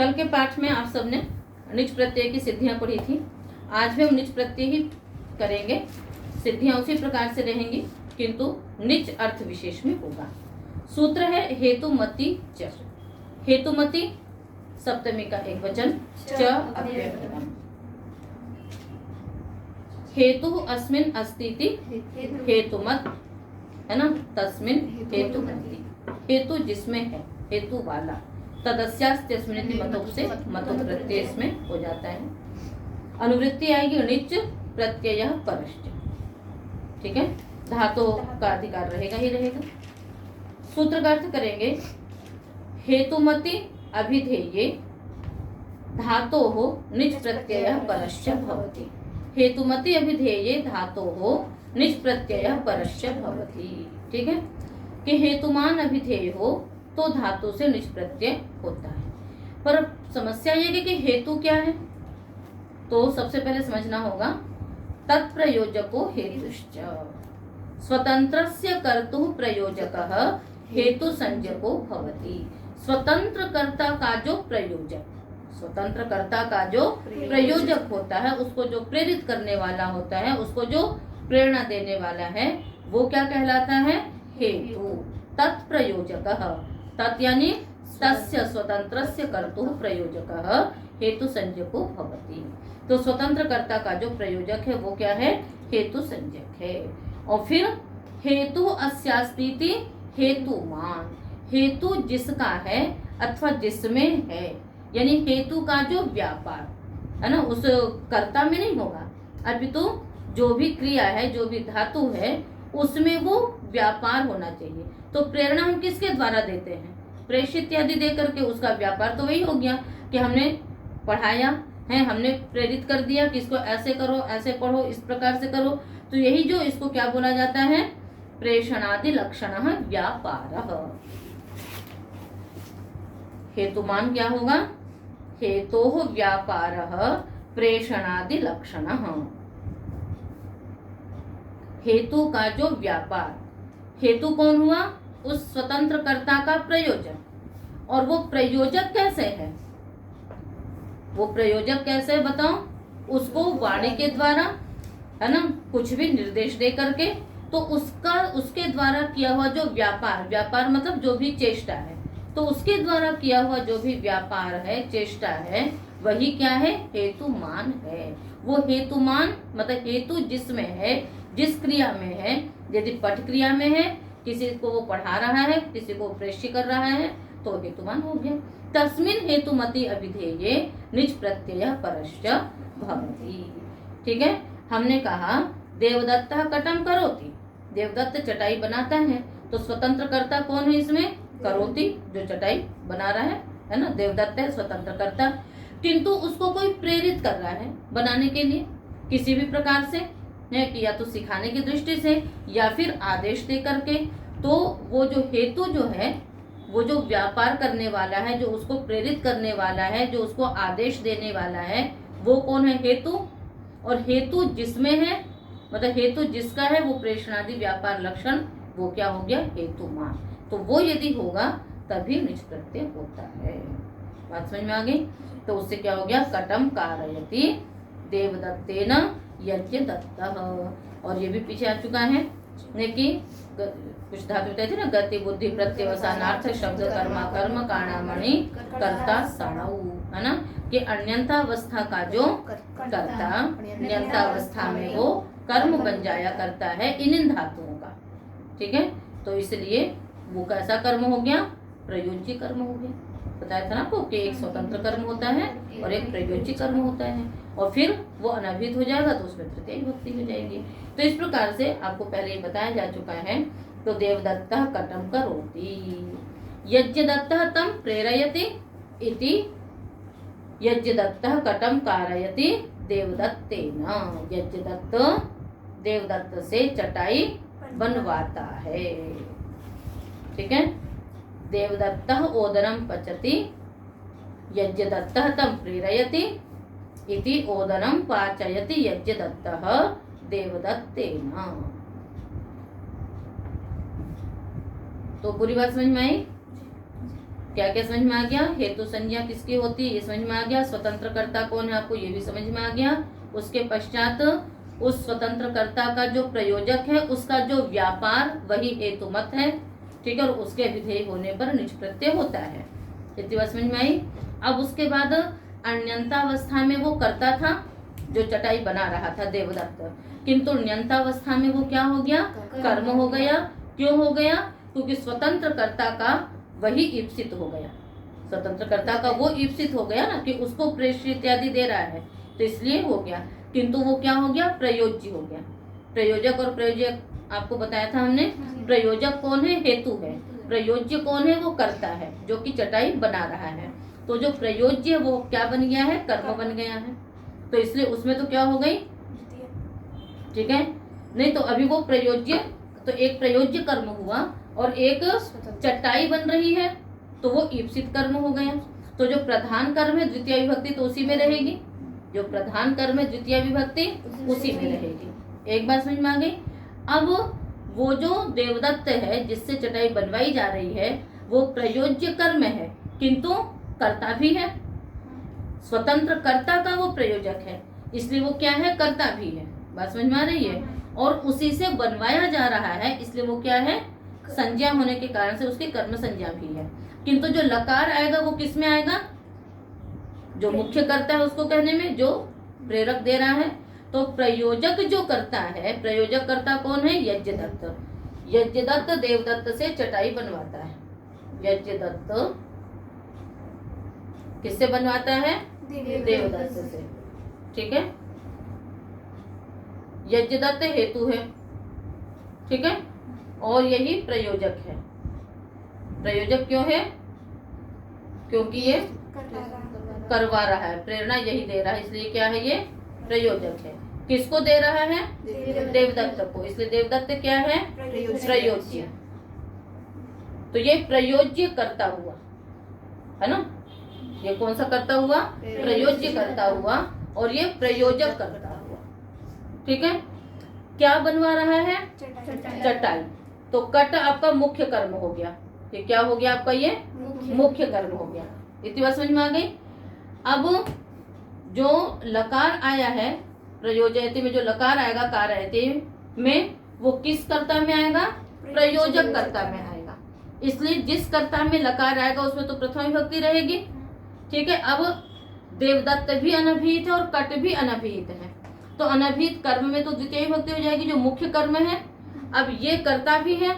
कल के पाठ में आप सबने निच प्रत्यय की सिद्धियां पढ़ी थी। आज भी हम निच प्रत्यय ही करेंगे। सिद्धियां उसी प्रकार से रहेंगी किंतु निच अर्थ विशेष में होगा। सूत्र है हेतुमति च। हेतुमति सप्तमी का एक वचन, च अव्ययम। हेतु अस्मिन् अस्तीति हेतुमत, है ना, तस्मिन् हेतुमति। हेतु जिसमें है, हेतु वाला, तदस्यास्त्यस्मिनिति मतों से मतों प्रत्यय इसमें हो जाता है। अनुवृत्ति आएगी निच प्रत्यय परश्च। ठीक है, धातु का अधिकार रहेगा ही रहेगा। सूत्र का अर्थ करेंगे हेतुमति अभिधेये धातोः निच प्रत्यय परश्च भवति। हेतुमति अभिधेये धातोः निच प्रत्यय परश्च भवति। ठीक है, कि हेतुमान अभिधेय हो तो धातु से निच प्रत्यय होता है। पर समस्या ये है कि हेतु क्या है, तो सबसे पहले समझना होगा तत्प्रयोजको हेतुश्च। स्वतंत्रस्य कर्तुः प्रयोजकः हेतु संज्ञको भवति। स्वतंत्र कर्ता का जो प्रयोजक, स्वतंत्र कर्ता का जो प्रयोजक होता है, उसको जो प्रेरित करने वाला होता है, उसको जो प्रेरणा देने वाला है, वो क्या कहलाता है? हेतु। तत्प्रयोजकः, तत् यानी तस्य स्वतंत्रस्य कर्तुः प्रयोजकः हेतु संज्ञको भवति। तो स्वतंत्र कर्ता का जो प्रयोजक है वो क्या है? हेतु संज्ञक है। और फिर हेतु अस्यास्तीति हेतुमान। हेतु जिसका है अथवा जिसमें है, यानी हेतु का जो व्यापार है ना, उस कर्ता में नहीं होगा, अपितु जो भी क्रिया है, जो भी धातु है, उसमें वो व्यापार होना चाहिए। तो प्रेरणा हम किसके द्वारा देते हैं? प्रेषित आदि दे करके उसका व्यापार तो वही हो गया कि हमने पढ़ाया है, हमने प्रेरित कर दिया कि इसको ऐसे करो, ऐसे पढ़ो, इस प्रकार से करो। तो यही जो इसको क्या बोला जाता है? प्रेषणादि लक्षण व्यापार। हेतुमान क्या होगा? हेतोः व्यापारः प्रेषणादि लक्षण। हेतु का जो व्यापार, हेतु कौन हुआ? उस स्वतंत्र कर्ता का प्रयोजक। और वो प्रयोजक कैसे है? वो प्रयोजक कैसे है बताओ? उसको वाणी के द्वारा, है ना, कुछ भी निर्देश दे करके, तो उसके द्वारा किया हुआ जो व्यापार, व्यापार मतलब जो भी चेष्टा है, तो उसके द्वारा किया हुआ जो भी व्यापार है, चेष्टा है, वही क्या है? हेतुमान है। वो हेतुमान मतलब हेतु जिसमें है, जिस क्रिया में है, यदि पठ क्रिया में है, किसी को वो पढ़ा रहा है, किसी को प्रेष्य कर रहा है, तो हेतुमान हो गया। तस्मिन् हेतुमति अभिधेये निच प्रत्यय परश्च भवति। ठीक है, हमने कहा देवदत्तः कटम करोति। देवदत्त चटाई बनाता है, तो स्वतंत्र कर्ता कौन है इसमें? करोति, जो चटाई बना रहा है ना, देवदत्त है स्वतंत्र कर्ता। किंतु उसको कोई प्रेरित कर रहा है बनाने के लिए किसी भी प्रकार से, है कि या तो सिखाने की दृष्टि से या फिर आदेश दे करके। तो वो जो हेतु जो है, वो जो व्यापार करने वाला है, जो उसको प्रेरित करने वाला है, जो उसको आदेश देने वाला है, वो कौन है? हेतु। और हेतु जिसमें है, मतलब हेतु जिसका है, वो प्रेषणादि व्यापार लक्षण, वो क्या हो गया? हेतुमान। तो वो यदि होगा तभी निच प्रत्यय होता है। बात समझ में आ गई? तो उससे क्या हो गया? कटम कारयति देवदत्तेन यज्ञदत्तः। और ये भी पीछे आ चुका है कि कुछ धातु बताई थी ना, गति बुद्धि प्रत्यवसानार्थ शब्द कर्मा कर्म काणामणि कर्ता सणौ, है ना, कि अन्यंतावस्था का जो कर्ता अन्यंतावस्था में वो कर्म बन जाया करता है इन धातुओं का। ठीक है, तो इसलिए वो कैसा कर्म हो गया? प्रयोज्य कर्म हो गया। बताया था ना आपको कि एक स्वतंत्र कर्म होता है और एक प्रयोज्य कर्म होता है, और फिर वो अनभिहित हो जाएगा तो उसमें तृतीय विभक्ति हो जाएगी। तो इस प्रकार से आपको पहले ही बताया जा चुका है। तो देवदत्तः कटम करोति, यज्ञदत्तः तम प्रेरयति इति यज्ञदत्तः कटम कारयति देवदत्तेन। यज्ञदत्त देवदत्त से चटाई बनवाता है। ठीक है, देवदत्तः ओदनम पचति यज्ञदत्तः तम प्रेरयति इति ओदनम पाचयति यज्ञदत्तः देवदत्तेन। तो पूरी बात समझ में आई? क्या क्या समझ में आ गया? हेतु संज्ञा किसकी होती है ये समझ में आ गया। स्वतंत्रकर्ता कौन है आपको ये भी समझ में आ गया। उसके पश्चात उस स्वतंत्रकर्ता का जो प्रयोजक है उसका जो व्यापार वही हेतुमत है, ठीक है, और उसके विधेय होने पर निज प्रत्यय होता है। इतनी बात समझ में आई। अब उसके बाद अन्यंतावस्था में वो करता था जो चटाई बना रहा था देवदत्त, किंतु न्यंतावस्था में वो क्या हो गया? कर्म हो गया। क्यों हो गया? क्योंकि स्वतंत्रकर्ता का वही ईप्सित हो गया, स्वतंत्रकर्ता का वो ईप्सित हो गया ना कि उसको प्रेष्य इत्यादि दे रहा है, तो इसलिए हो गया। किंतु वो क्या हो गया? प्रयोज्य हो गया। प्रयोजक और प्रयोजक आपको बताया था हमने। प्रयोजक कौन है? हेतु है। प्रयोज्य कौन है? वो कर्ता है जो कि चटाई बना रहा है। तो जो प्रयोज्य वो क्या बन गया है? कर्म बन गया है। तो इसलिए उसमें तो क्या हो गई? ठीक है, नहीं तो अभी वो प्रयोज्य, तो एक प्रयोज्य कर्म हुआ और एक चटाई बन रही है, तो वो ईप्सित कर्म हो गया। तो जो प्रधान कर्म है द्वितीय विभक्ति तो उसी में रहेगी, जो प्रधान कर्म है द्वितीय विभक्ति उसी में रहेगी। एक बात समझ में आ गई। अब वो जो देवदत्त है जिससे चटाई बनवाई जा रही है वो प्रयोज्य कर्म है किंतु कर्ता भी है, स्वतंत्र कर्ता का वो प्रयोजक है, इसलिए वो क्या है? कर्ता भी है। बात समझ में आ रही है। और उसी से बनवाया जा रहा है इसलिए वो क्या है? संज्ञा होने के कारण से उसकी कर्म संज्ञा भी है। किंतु जो लकार आएगा वो किस में आएगा? जो मुख्य कर्ता है उसको कहने में, जो प्रेरक दे रहा है। तो प्रयोजक जो करता है, प्रयोजक कर्ता कौन है? यज्ञदत्त। यज्ञदत्त देवदत्त से चटाई बनवाता है। यज्ञदत्त किससे बनवाता है? देवदत्त से, ठीक है। यज्ञदत्त हेतु है, ठीक है, और यही प्रयोजक है। प्रयोजक क्यों है? क्योंकि ये करवा रहा है, प्रेरणा यही दे रहा है, इसलिए क्या है? ये प्रयोजक है। किसको दे रहा है? देवदत्त को, इसलिए देवदत्त क्या है? प्रयोज्य। तो ये प्रयोज्य करता हुआ है ना, ये कौन सा करता हुआ? प्रयोज्य करता हुआ, और ये प्रयोजक करता हुआ, ठीक है। क्या बनवा रहा है? चटाई। तो कट आपका मुख्य कर्म हो गया, ये क्या हो गया आपका? ये मुख्य कर्म हो गया। इतनी बात समझ में आ गई। अब जो लकार आया है प्रयोजयति में, जो लकार आएगा कारयति में, वो किस कर्ता में आएगा? प्रयोजक कर्ता में आएगा। इसलिए जिस कर्ता में लकार आएगा उसमें तो प्रथम विभक्ति रहेगी, ठीक है। अब देवदत्त भी अनभिहित है और कट भी अनभिहित है, तो अनभिहित कर्म में तो द्वितीय विभक्ति हो जाएगी जो मुख्य कर्म है। अब ये कर्ता भी है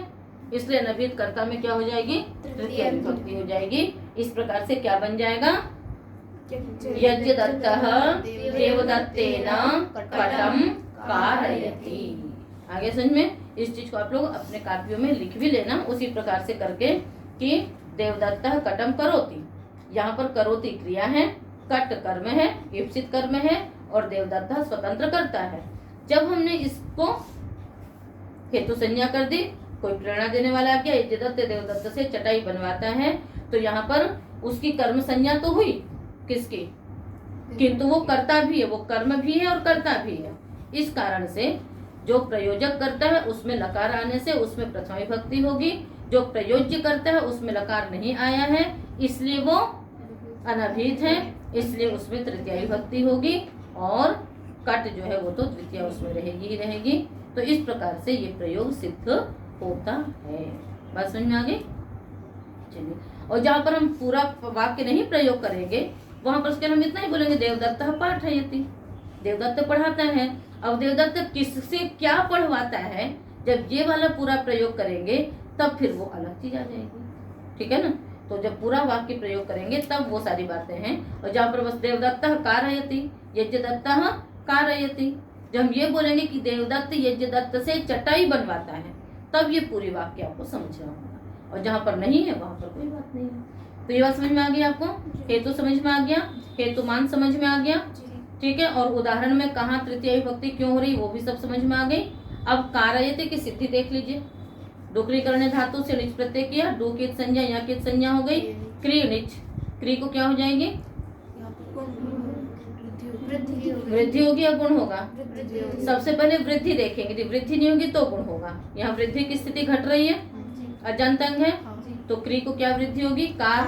इसलिए अनभिहित कर्ता में क्या हो जाएगी? तृतीय विभक्ति हो जाएगी। इस प्रकार से क्या बन जाएगा? यज्ञदत्तः देवदत्तेन कटम कारयति। आगे समझ में? इस चीज को आप लोग अपने कापियों में लिख भी लेना उसी प्रकार से करके कि देवदत्तः कटम करोति। यहाँ पर करोति क्रिया है, कट कर्म है, ईप्सित कर्म है, और देवदत्तः स्वतंत्र करता है। जब हमने इसको हेतु संज्ञा कर दी, कोई प्रेरणा देने वाला आ गया, यज्ञदत्त देवदत्त से चटाई बनवाता है, तो यहाँ पर उसकी कर्म संज्ञा तो हुई किसकी? किंतु वो कर्ता भी है, वो कर्म भी है और कर्ता भी है। इस कारण से जो प्रयोजक करता है उसमें लकार आने से उसमें प्रथम विभक्ति होगी, जो प्रयोज्य करता है उसमें लकार नहीं आया है इसलिए वो अनभिहित है, इसलिए उसमें तृतीय विभक्ति होगी, और कट जो है वो तो द्वितीय उसमें रहेगी ही रहेगी। तो इस प्रकार से ये प्रयोग सिद्ध होता है। बात समझ में आ गई? चलिए, और जहाँ पर हम पूरा वाक्य नहीं प्रयोग करेंगे वहां पर उसके हम इतना ही बोलेंगे देवदत्तः पाठयति, देवदत्त पढ़ाता है। अब देवदत्त किससे क्या पढ़वाता है, जब ये वाला पूरा प्रयोग करेंगे तब फिर वो अलग चीज आ जाएगी, ठीक है ना। तो जब पूरा वाक्य प्रयोग करेंगे तब वो सारी बातें हैं। और जहाँ पर बस देवदत्तः कारयति, यज्ञदत्तः कारयति, जब हम ये बोलेंगे कि देवदत्त यज्ञदत्त से चटाई बनवाता है तब ये पूरी वाक्य आपको समझना होगा, और जहाँ पर नहीं है वहां पर कोई बात नहीं है। तो ये बात समझ में आ गई आपको? हेतु समझ में आ गया, हेतुमान समझ में आ गया, ठीक है। और उदाहरण में कहाँ तृतीय विभक्ति क्यों हो रही वो भी सब समझ में आ गई। अब कारयति की सिद्धि देख लीजिए। डुक्रीकरण धातु से निच प्रत्यय किया, डू की संज्ञा, यहाँ की संज्ञा हो गई क्री निच, क्री को क्या हो जाएगी? वृद्धि होगी या गुण होगा? सबसे पहले वृद्धि देखेंगे, यदि वृद्धि नहीं होगी तो गुण होगा। यहाँ वृद्धि की स्थिति घट रही है, अजंत अंग है, तो क्री को क्या वृद्धि होगी? कार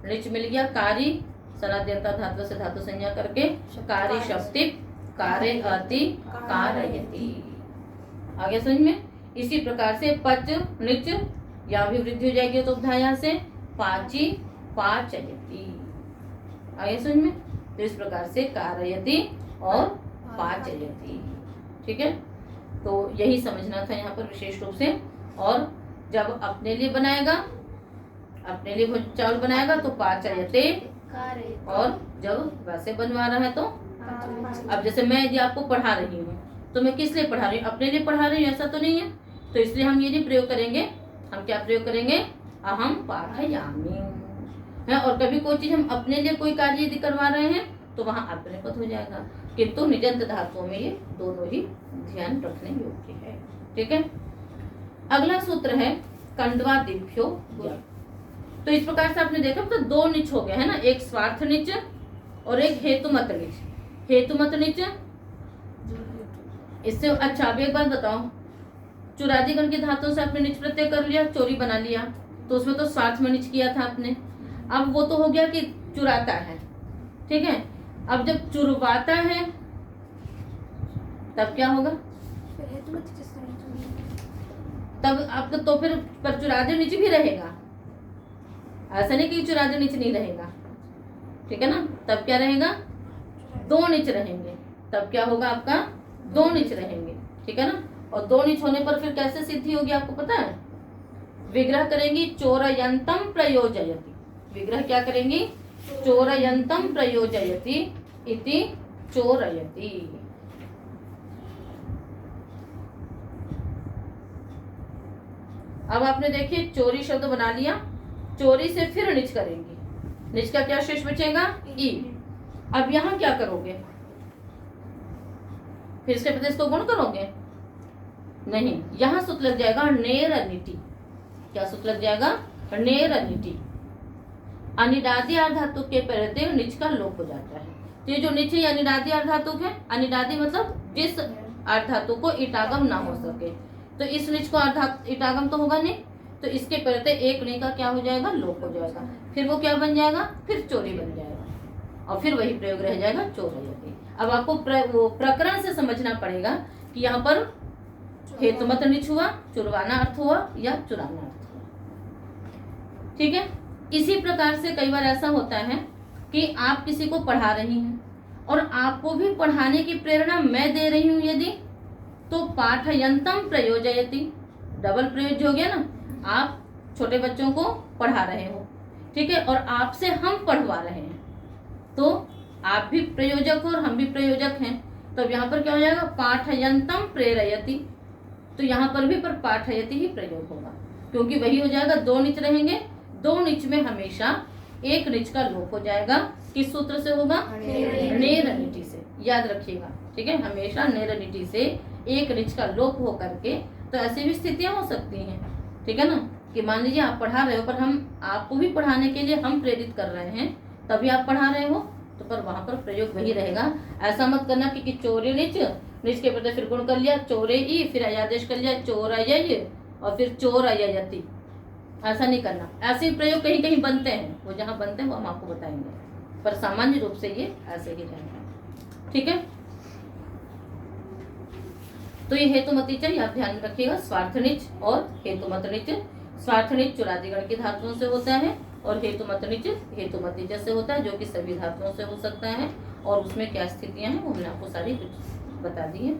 निच मिल गया, कारी सनाद्यंता धातु से धातु संज्ञा करके कारी शक्ति कार्य अति कारयति। आगे समझ में। इसी प्रकार से पच निच या भी वृद्धि हो जाएगी तो उपधाया से पाची पाचयति। आगे समझ में। तो इस प्रकार से कारयति और पाचयति। ठीक है, तो यही समझना था यहाँ पर विशेष रूप से। और जब अपने लिए बनाएगा, अपने लिए चावल बनाएगा तो पाचयते, और जब वैसे बनवा रहा है तो अब जैसे मैं यदि आपको पढ़ा रही हूँ तो मैं किस लिए पढ़ा रही हूँ? अपने लिए पढ़ा रही हूँ, ऐसा तो नहीं है। तो इसलिए हम ये नहीं प्रयोग करेंगे। हम क्या प्रयोग करेंगे? अहम पाठयामि है। और कभी कोई चीज हम अपने लिए कोई कार्य यदि करवा रहे हैं तो वहां अपने पद हो जाएगा, किंतु निजंत धातुओं में ये दोनों ही ध्यान रखने योग्य है। ठीक है, अगला सूत्र है कंडवा दिभ्यो। तो इस प्रकार से आपने देखा तो दो निच हो गए है ना, एक स्वार्थ निच और एक हेतुमत निच। हेतुमत निच इससे अच्छा। अब एक बात बताओ, चुरादिगण की धातुओं से आपने निच प्रत्यय कर लिया, चोरी बना लिया, तो उसमें तो स्वार्थ में निच किया था आपने। अब वो तो हो गया कि चुराता है। ठीक है, अब जब चुरवाता है तब क्या होगा? तब अब तो फिर पर चुरादे निच भी रहेगा, ऐसा नहीं कि चुरादे निच नहीं रहेगा। ठीक है ना, तब क्या रहेगा? दो निच रहेंगे। तब क्या होगा आपका? दो निच रहेंगे। ठीक है ना, और दो निच होने पर फिर कैसे सिद्धि होगी आपको पता है? विग्रह करेंगी चोरयंतम प्रयोजयति। विग्रह क्या करेंगी? चोरयंतम प्रयोजयति इति चोरयति। अब आपने देखिए चोरी शब्द बना लिया, चोरी से फिर निच करेंगी, निच का क्या शेष बचेगा? ई। अब यहां क्या करोगे? फिर इसके प्रति इसको गुण करोगे? नहीं, यहां सूत्र लग जाएगा नेरनिटी। क्या सूत्र लग जाएगा? नेरनिटी। अनिदादि धातु के प्रत्यय निच का लोप हो जाता है। तो ये जो निच है अनिदादि धातु है। अनिदादि मतलब जिस धातु को इटागम ना हो सके, तो इस निच को इटागम तो होगा नहीं, तो इसके प्रत्यय एक नहीं का क्या हो जाएगा? लोप हो जाएगा। फिर वो क्या बन जाएगा? फिर चोरी बन जाएगा, और फिर वही प्रयोग रह जाएगा चोरयति। अब आपको वो प्रकरण से समझना पड़ेगा कि यहाँ पर हेतुमत निच हुआ, चुरवाना अर्थ हुआ या चुराना अर्थ हुआ। ठीक है, इसी प्रकार से कई बार ऐसा होता है कि आप किसी को पढ़ा रही हैं और आपको भी पढ़ाने की प्रेरणा मैं दे रही हूं यदि, तो पाठयंतम प्रयोजयति, डबल प्रयोग हो गया ना। आप छोटे बच्चों को पढ़ा रहे हो, ठीक है, और आपसे हम पढ़वा रहे हैं, तो आप भी प्रयोजक हो और हम भी प्रयोजक हैं। तो यहाँ पर क्या हो जाएगा? पाठयंतम प्रेरयति। तो यहाँ पर भी पर पाठयति ही प्रयोग होगा, क्योंकि वही हो जाएगा। दो निच रहेंगे, दो निच में हमेशा एक निच का लोप हो जाएगा। किस सूत्र से होगा? नेरनिटी से। याद रखिएगा, ठीक है, हमेशा नेरनिटी से एक निच का लोप हो करके। तो ऐसी भी स्थितियां हो सकती हैं, ठीक है ना, कि मान लीजिए आप पढ़ा रहे हो पर हम आपको भी पढ़ाने के लिए हम प्रेरित कर रहे हैं, तभी आप पढ़ा रहे हो, तो पर वहां पर प्रयोग वही रहेगा। ऐसा मत करना कि चोरी निच, निच के प्रति फिर गुण कर लिया चोरे ई, फिर अयादेश कर लिया चोरय और फिर चोरयति। ऐसा नहीं करना। ऐसे प्रयोग कहीं कहीं बनते हैं, वो जहां बनते हैं वो हम आपको बताएंगे, पर सामान्य रूप से ये ऐसे ही रहेगा। ठीक है, तो ये हेतुमती च आप ध्यान रखिएगा, स्वार्थ निच और हेतुमत निच। स्वार्थ निच चुरादिगण की धातुओं से होता है और हेतुमत निच हेतुमती च से होता है, जो कि सभी धातुओं से हो सकता है। और उसमें क्या स्थितियां हैं वो हमने आपको सारी बता दी है।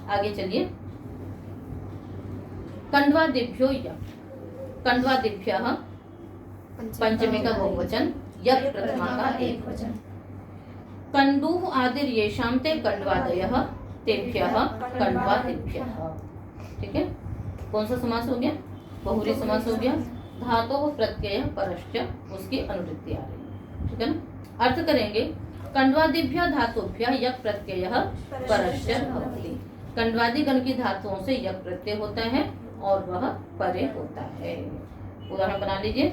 आगे चलिए, कंडवादिभ्यो यः। कंडवादिभ्यः पंचमी का बहुवचन, यः प्रथमा का एक वचन। कंडुः आदिर येषां ते कंडवादयः तेभ्यः कंडवादिभ्यः। ठीक है, कौन सा समास हो गया? बहुव्रीहि समास हो गया। धातोः प्रत्यय परश्च, उसकी अनुवृत्ति आ रही है। ठीक है ना, अर्थ करेंगे कंडवादिभ्यः धातुभ्यः यः प्रत्ययः परश्च भवति। कंडवादी गण की धातुओं से यः प्रत्यय होता है और वह परे होता है। उदाहरण बना लीजिए,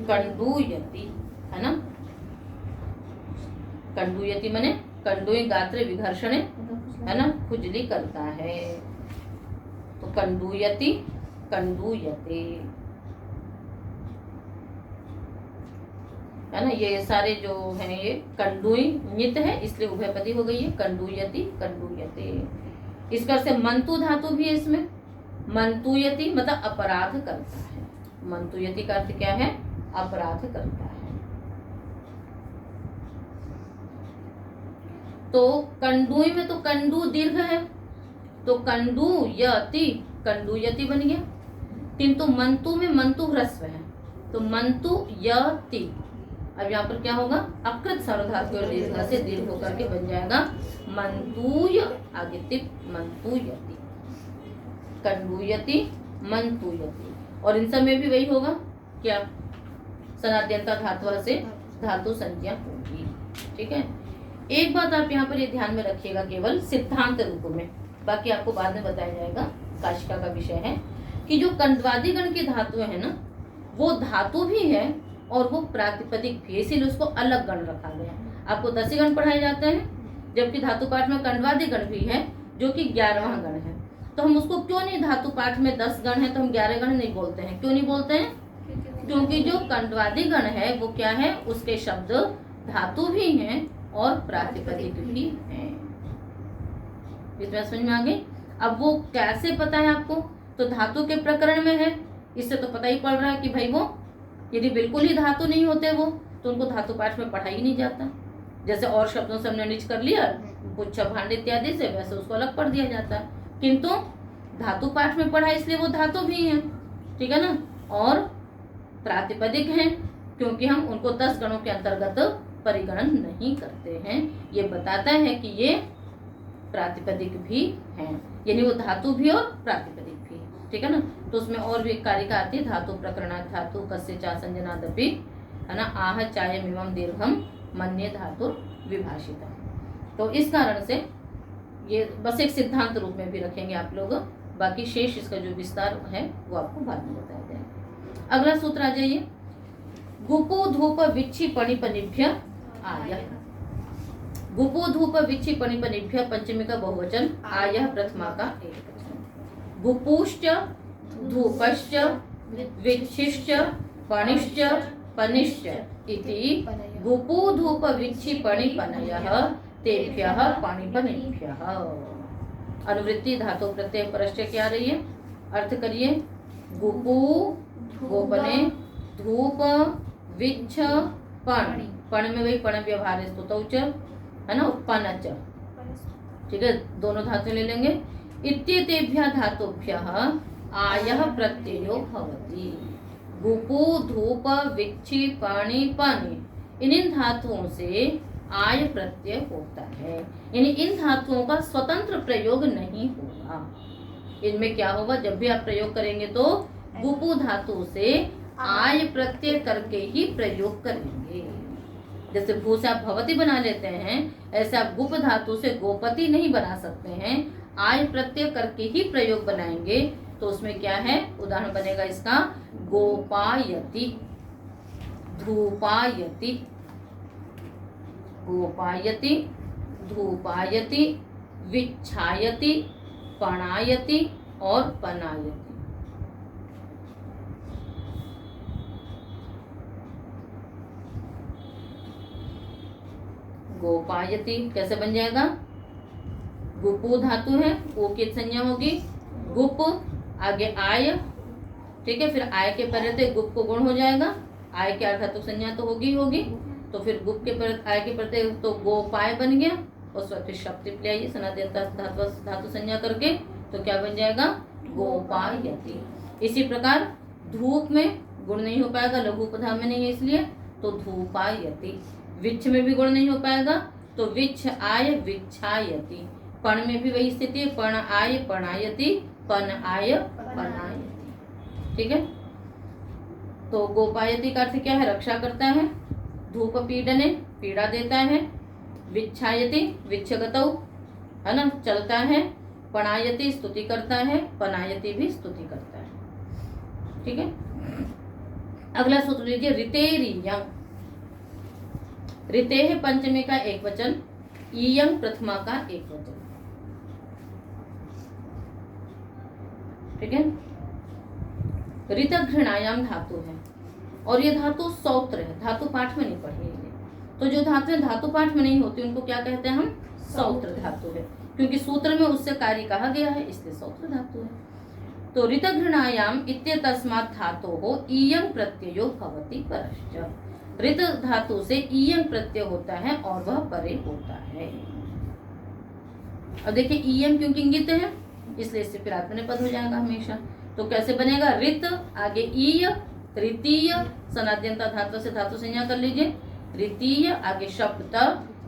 कंडूयति है ना। कंडूयति माने कंडुई गात्रे विघर्षणे है ना, खुजली करता है। तो कंडूयति, कंडूयते। है ना। ये सारे जो हैं ये कंडुई नित है, इसलिए उभयपदी हो गई है, कंडुयति कंडुयते। इस पर से मंतु धातु भी है इसमें। मंतुयति मतलब अपराध करता है। मंतुयति का अर्थ क्या है? अपराध करता है। तो कंडुई में तो कंडू दीर्घ है, तो कंडुयति कंडुयति बन गया। किंतु मंतु में मंतु ह्रस्व है, तो मंतुयति। अब यहाँ पर क्या होगा? अकृत सार्वधातु और दीर्घ से दीर्घ होकर के बन जाएगा मंतुय, आगे तिप मंतुयति, कंडुयति मंतुयति। और इन सब में भी वही होगा क्या? सनाद्यंता धातु से धातु संज्ञा होगी। ठीक है। एक बात आप यहाँ पर ये ध्यान में रखिएगा केवल सिद्धांत रूप में, बाकी आपको बाद में बताया जाएगा, काशिका का विषय है, कि जो कंडवादी गण की धातुएं है ना, वो धातु भी है और वो प्रातिपदिक भी है, इसीलिए उसको अलग गण रखा गया। आपको 10 गण पढ़ाए जाते हैं, जबकि धातु पाठ में कंडवादी गण भी है जो कि 11वां गण है। तो हम उसको क्यों नहीं, धातु पाठ में 10 गण है तो हम 11 गण नहीं बोलते हैं? क्यों नहीं बोलते हैं? क्योंकि जो कंडवादी गण है वो क्या है? उसके शब्द धातु भी हैं और प्रातिपदिक भी हैं। इतना समझ में आ गई? अब वो कैसे पता है आपको? तो धातु के प्रकरण में है, इससे तो पता ही पड़ रहा है कि भाई वो यदि बिल्कुल ही धातु नहीं होते वो, तो उनको धातु पाठ में पढ़ा ही नहीं जाता। जैसे और शब्दों से हमने निच कर लिया, पुच्छ भांड इत्यादि से, वैसे उसको अलग पढ़ दिया जाता है। किंतु धातु पाठ में पढ़ा इसलिए वो धातु भी है, ठीक है ना, और प्रातिपदिक हैं, क्योंकि हम उनको 10 गणों के अंतर्गत परिगणन नहीं करते हैं। ये बताता है कि ये प्रातिपदिक भी हैं, यानी वो धातु भी और प्रातिपदिक भी, ठीक है ना। तो उसमें और भी एक कारिका आती है, धातु प्रकरणात् धातु कस्य चा संजनादपि, है ना, आह चायमिमं दीर्घम मन्ये धातु विभाषिता। तो इस कारण से ये बस एक सिद्धांत रूप में भी रखेंगे आप लोग, बाकी शेष इसका जो विस्तार है वो आपको बाद में बताया जाएगा। अगला सूत्र आ जाइए, गुपो धूप विच्छी पणिपनिभ्य आयः। गुपो धूप विच्छी पणिपनिभ्य पंचमी का बहुवचन, आयः प्रथमा का एकवचन। गुपुश्च धूपश्च विच्छिश्च पणिश्च पनिश्च इति गुपो धूप विच्छी पणिपनयः तेभ्यः पणिपनिभ्यः। अनुवृत्ति धातु प्रत्यय परस्य क्या रही है? अर्थ करिए, गुपु गोपने, धूप विच्छ पण, पण में वही पण व्यवहार है, स्तुतौच, है ना, उत्पन्नच, ठीक है, दोनों धातु ले लेंगे। इत्येतेभ्यः धातुभ्यः आयः प्रत्ययो भवति। गुपु धूप विच्छी पाणि पानी, इन धातुओं से आय प्रत्यय होता है, यानी इन धातुओं का स्वतंत्र प्रयोग नहीं होगा। इनमें क्या होगा? जब भी आप प्रयोग करेंगे तो गुपु धातु से आय प्रत्यय करके ही प्रयोग करेंगे। जैसे भू से आप भवती बना लेते हैं, ऐसे आप गुप धातु से गोपति नहीं बना सकते हैं, आय प्रत्यय करके ही प्रयोग बनाएंगे। तो उसमें क्या है? उदाहरण बनेगा इसका, गोपायति, धूपायति, गोपायति, धूपायति, विच्छायति, पणायति और पनायति। गोपायति कैसे बन जाएगा? गुपु धातु है, ओ की संज्ञा होगी, गुप, आगे आय, ठीक है, फिर आय के पहले गुप को गुण हो जाएगा, आय के अर्धातु संज्ञा तो होगी, तो फिर गुप के पर आय के प्रत्यय तो गोपाय बन गया, और फिर शब्द ले आइए सनाद्यंता धातु संज्ञा करके, तो क्या बन जाएगा? गोपायति। इसी प्रकार धूप में गुण नहीं हो पाएगा, लघु उपधा में नहीं है इसलिए, तो धूपायति। विच्छ में भी गुण नहीं हो पाएगा, तो विच्छ आय विच्छायति। पण में भी वही स्थिति है, पण आय पणायति, पन आय पनायति, ठीक है। तो गोपायति का अर्थ क्या है? रक्षा करता है, धूप पीडने, पीड़ा देता है, विच्छायति विच्छगतौ, है ना, चलता है, पणायति स्तुति करता है, पनायति भी स्तुति करता है, ठीक है। अगला सूत्र लीजिए, ऋतेरियं। ऋतेः पंचमी का एक वचन, इयं प्रथमा का एक वचन, ठीक है। ऋत घृणायाम धातु है और ये धातु सौत्र है, धातु पाठ में नहीं पढ़ी है। तो जो धातुएं धातु पाठ में नहीं होती उनको क्या कहते हैं हम? सौत्र धातु है, क्योंकि सूत्र में उससे कार्य कहा गया है, इसलिए सौत्र धातु है। तो ऋतघृणायाम इत्यतस्मात् धातोः इयं प्रत्ययो भवति परश्च। ऋत धातु से इयं प्रत्यय होता है और वह परे होता है। अब देखिए इयं क्योंकि इंगित है, इसलिए इससे फिर आत्मनेपद हो जाएगा हमेशा। तो कैसे बनेगा? ऋत आगे ईय, तृतीय, सनाद्यंता धातु से धातु संज्ञा कर लीजिए, तृतीय आगे शब्द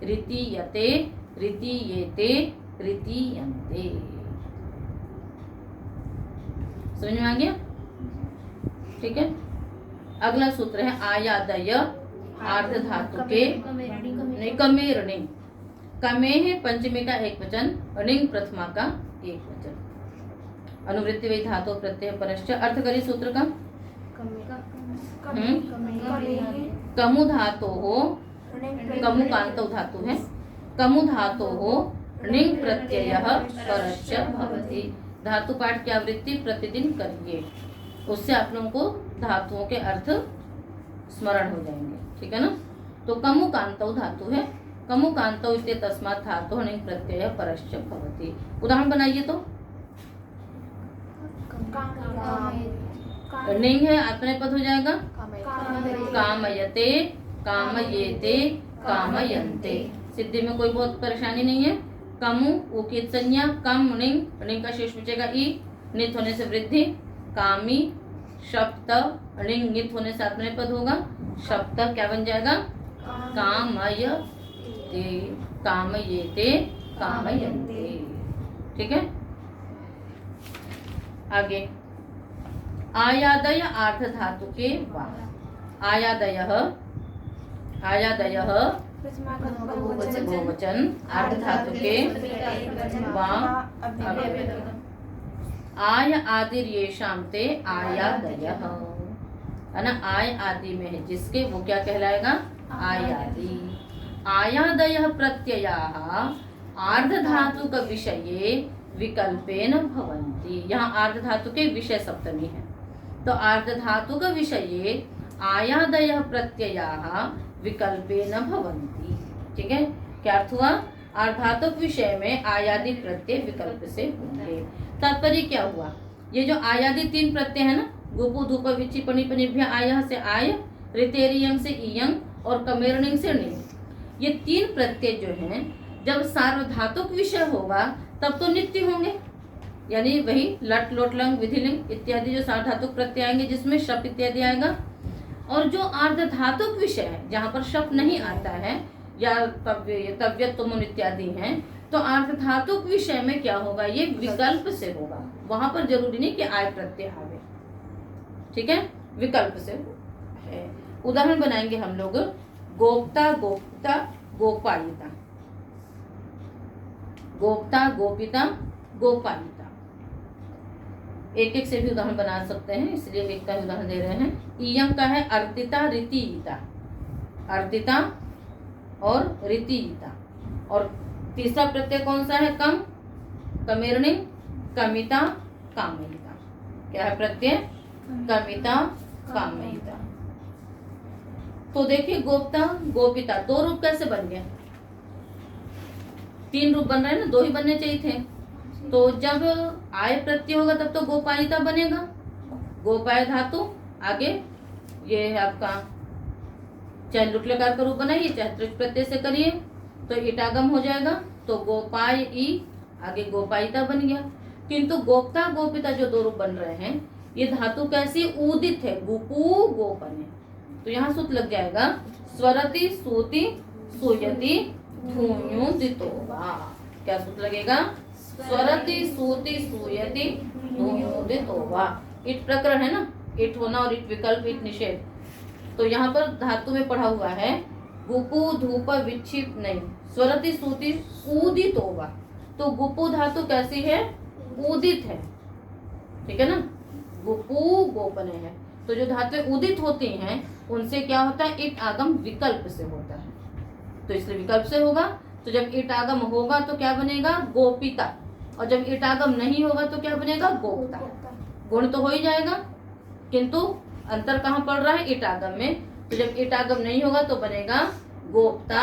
ऋतीयते, ऋतीयेते, ऋतीयन्ते। समझ में आ गया? ठीक है। अगला सूत्र है आयादय आर्ध धातु के नहीं कमे ऋणिंग। कमे है पंचमी का एक वचन, ऋणिंग प्रथमा का एक वचन। अनुवृत्ति वही धातु प्रत्यय परश्च। अर्थ करिए सूत्र का। कमु धातु हो, कमु कांतौ धातु है, कमु धातु हो ऋणिंग प्रत्यय परश्च भवति। धातु पाठ की आवृत्ति प्रतिदिन करिए, उससे आप लोगों को धातुओं के अर्थ स्मरण हो जाएंगे। ठीक है ना? तो कमु कांतौ धातु है, कमु कांतौ इत्य तस्मात् धातु ऋणिंग प्रत्यय परश्च भवति। उदाहरण बनाइए तो ऋणिंग है, आत्मनेपद हो जाएगा कामयते, कामयेते, कामयन्ते। सिद्धि में कोई बहुत परेशानी नहीं है। कमु उकित संज्ञा, कम ऋणिंग, ऋणिंग का शेष बचेगा ई, नित होने से वृद्धि, कामी शब्द ऋणिंग नित होने से आत्मनेपद होगा, शब्द क्या बन जाएगा? कामयते, कामयेते, कामयन्ते। ठीक है। आगे आयादय आर्ध धातु के वा। आयादय, आयादय बहुवचन आर्ध धातु के वा आय आदि येषाम ते आयादय है ना। आय आदि में है जिसके, वो क्या कहलाएगा? आयादि। आयादय प्रत्ययाः आर्ध धातु का विषये विकल्पेन भवन्ति। यहाँ आर्ध धातु के विषय सप्तमी है, तो आर्ध धातु का विषये आयादय प्रत्ययाः विकल्पेन भवन्ति। ठीक है। क्या अर्थ हुआ? आर्धातुक विषय में आयादि प्रत्यय विकल्प से होंगे। तात्पर्य क्या हुआ? ये जो आयादि तीन प्रत्यय है ना, गुपु धूप विचि पणि पनिभ्य आयः से आय, ऋतेरियं से इयं और कमेरणिंग से णिंग, ये तीन प्रत्यय जो हैं जब सार्वधातुक विषय होगा तब तो नित्य होंगे, यानी वही लट लोट लंग विधिलिंग इत्यादि जो सार्वधातुक प्रत्यय आएंगे जिसमें शप इत्यादि आएगा। और जो आर्धधातुक विषय है जहाँ पर शप नहीं आता है या तव्य तुमुन इत्यादि हैं, तो आर्धधातुक विषय में क्या होगा? ये विकल्प से होगा। वहां पर जरूरी नहीं कि आय प्रत्यय आवे। ठीक है, विकल्प से है। उदाहरण बनाएंगे हम लोग। गोप्ता, गोपिता, गोपालिता, गोप्ता, गोपिता, गोपालिता। एक एक से भी उदाहरण बना सकते हैं, इसलिए एक का उदाहरण दे रहे हैं। इयं का है अर्तिता, रीतिता, अर्तिता और रीतिता। और तीसरा प्रत्यय कौन सा है? कम, कमेरणी, कमिता, कामयिता। क्या है प्रत्यय? कमिता, कामयिता। तो देखिए गोप्ता, गोपिता, दो रूप कैसे बन गए? तीन रूप बन रहे हैं ना, दो ही बनने चाहिए थे। तो जब आय प्रत्यय होगा तब तो गोपालिता बनेगा। गोपाय धातु आगे ये है आपका, चाहे लुटलकार का रूप बनाइए चाहे त्रिच प्रत्यय से करिए तो इटागम हो जाएगा। तो गोपाय ई आगे गोपायिता बन गया। किंतु गोप्ता गोपिता जो दो रूप बन रहे हैं ये धातु कैसी? उदित है, गुपु गोपन है। तो यहाँ सूत्र लग जाएगा स्वरति, सूति, सूयति, धूम्यो दितोवा। क्या सूत्र लगेगा? स्वरति, सूति, सूयति, धूम्यो दितोवा। इट प्रकरण है ना, इट होना और इट विकल्प, इट निषेध। तो यहाँ पर धातु में पढ़ा हुआ है गुपु धूप विक्षिप नहीं, स्वरति सूति उदित होगा। तो गुपु धातु कैसी है? उदित है। ठीक है ना, गुपु गोपने है। तो जो धातुएं उदित होती हैं उनसे क्या होता है? इट आगम विकल्प से होता है, तो इसलिए विकल्प से होगा। तो जब इट आगम होगा तो क्या बनेगा? गोपिता। और जब इट आगम नहीं होगा तो क्या बनेगा? गोप्ता। गुण तो हो ही जाएगा, किंतु अंतर कहाँ पड़ रहा है? इटागम में। तो जब इटागम नहीं होगा तो बनेगा गोप्ता,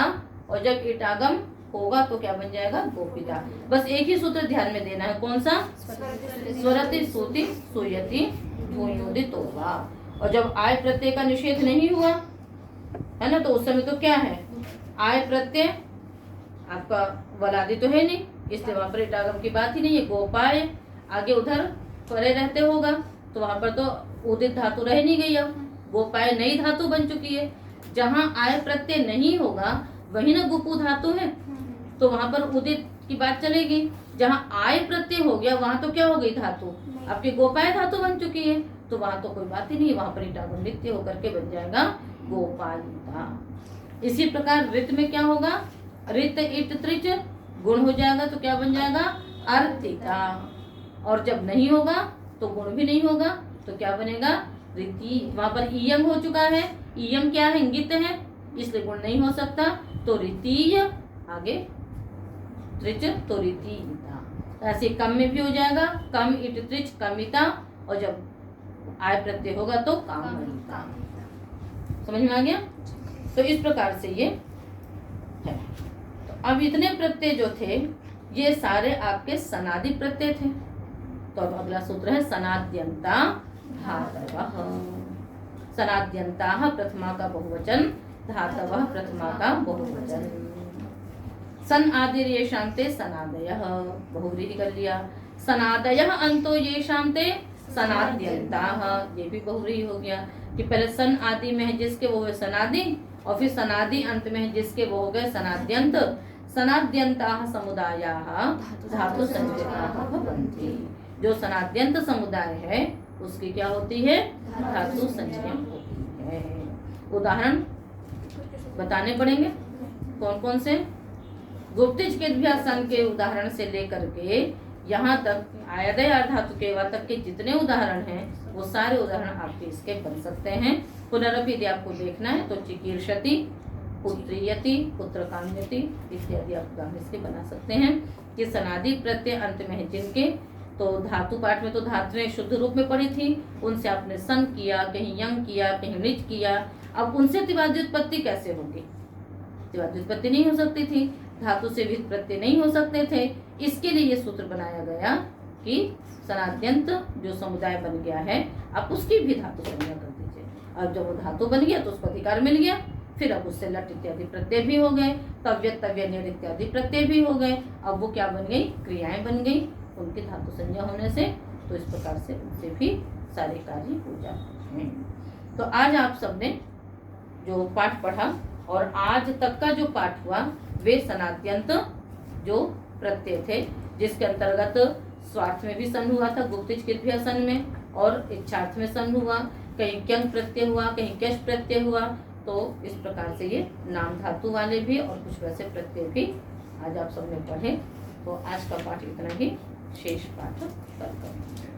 और जब इटागम होगा तो क्या बन जाएगा? गोपिता। बस एक ही सूत्र ध्यान में देना है, कौन सा? स्वरति सूति सुयति भूयोदितो वा। और जब आय प्रत्यय का निषेध नहीं हुआ है ना, तो उस समय तो क्या है? आय प्रत्यय आपका वलादि तो है नहीं, इसलिए वहां पर इटागम की बात ही नहीं है। गोपाय आगे उधर परे रहते होगा तो वहां पर तो उदित धातु रह नहीं गई, अब गोपाय नई धातु बन चुकी है। जहाँ आय प्रत्यय नहीं होगा वही ना गुपु धातु है, तो वहां पर उदित की बात चलेगी। जहाँ आय प्रत्यय हो गया वहां तो क्या हो गई धातु? आपकी गोपाय धातु बन चुकी है, तो वहां तो कोई बात ही नहीं है, वहां पर इटागम नित्य होकर के बन जाएगा गोपालिता। इसी प्रकार रित में क्या होगा? रित इट त्रिच गुण हो जाएगा तो क्या बन जाएगा? अर्थिता। और जब नहीं होगा तो गुण भी नहीं होगा तो क्या बनेगा? रीति। वहां पर ईयम हो चुका है, ईयम क्या है? इंगित है, इसलिए गुण नहीं हो सकता, तो रीतीय आगे त्रिच तो रीतिता। ऐसे कम में भी हो जाएगा, कम इट त्रिच कमिता, और जब आय प्रत्यय होगा तो कामयिता। समझ में आ गया? तो इस प्रकार से ये है। तो अब इतने प्रत्यय जो थे ये सारे आपके सनादि प्रत्यय थे। तो अब अगला सूत्र है सनाद्यंता धातवः। सनाद्यंता प्रथमा का बहुवचन, धातवः प्रथमा का बहुवचन। सन आदि ये शांते सनादयः, बहुव्रीहि कर लिया। सनादयः अंतो ये शांते सनाद्यंताः, ये भी बहुव्रीहि हो गया कि पहले सन आदि में है जिसके वो है सनादि, और फिर सनादि अंत में है जिसके वो हो गए सनाद्यंत। सनाद्यंताः समुदायाः धातु संज्ञकाः भवन्ति। जो सनाद्यंत समुदाय है उसकी क्या होती है? धातु संज्ञा होती है। उदाहरण बताने पड़ेंगे कौन कौन से? गुप्तिज के सन के उदाहरण से लेकर के यहाँ तक आयदय धातु के वा तक के जितने उदाहरण हैं वो सारे उदाहरण आपके इसके बन सकते हैं। पुनरपि यदि आपको देखना है तो चिकीर्षति, पुत्रीयति, पुत्रकाम्यति इत्यादि आप उदाहरण इसके बना सकते हैं कि सनादि प्रत्यय अंत में है जिनके, तो धातु पाठ में तो धातुएं शुद्ध रूप में पड़ी थी, उनसे आपने सन किया, कहीं यंग किया, कहीं निच किया। अब उनसे त्रिवादी उत्पत्ति कैसे होगी? त्रिवादी उत्पत्ति नहीं हो सकती थी, धातु से विहित प्रत्यय नहीं हो सकते थे। इसके लिए ये सूत्र बनाया गया कि सनाद्यंत जो समुदाय बन गया है अब उसकी भी धातु संज्ञा कर दीजिए। अब जब वो धातु बन गया तो उसको अधिकार मिल गया, फिर अब उससे लट इत्यादि प्रत्यय भी हो गए, तव्य तव्य निर इत्यादि प्रत्यय भी हो गए। अब वो क्या बन गई? क्रियाएं बन गई उनकी धातु संज्ञा होने से। तो इस प्रकार से उनसे भी सारे कार्य हो जाते हैं। तो आज आप सबने जो पाठ पढ़ा और आज तक का जो पाठ हुआ वे सनाद्यंत जो प्रत्यय थे, जिसके अंतर्गत स्वार्थ में भी सन हुआ था, गुप्तिज कृत्या सन में, और इच्छार्थ में सन हुआ, कहीं क्यंग प्रत्यय हुआ, कहीं क्यश प्रत्यय हुआ। तो इस प्रकार से ये नाम धातु वाले भी और कुछ वैसे प्रत्यय भी आज आप सबने पढ़े। तो आज का पाठ इतना ही, शेष पाठ कल करेंगे।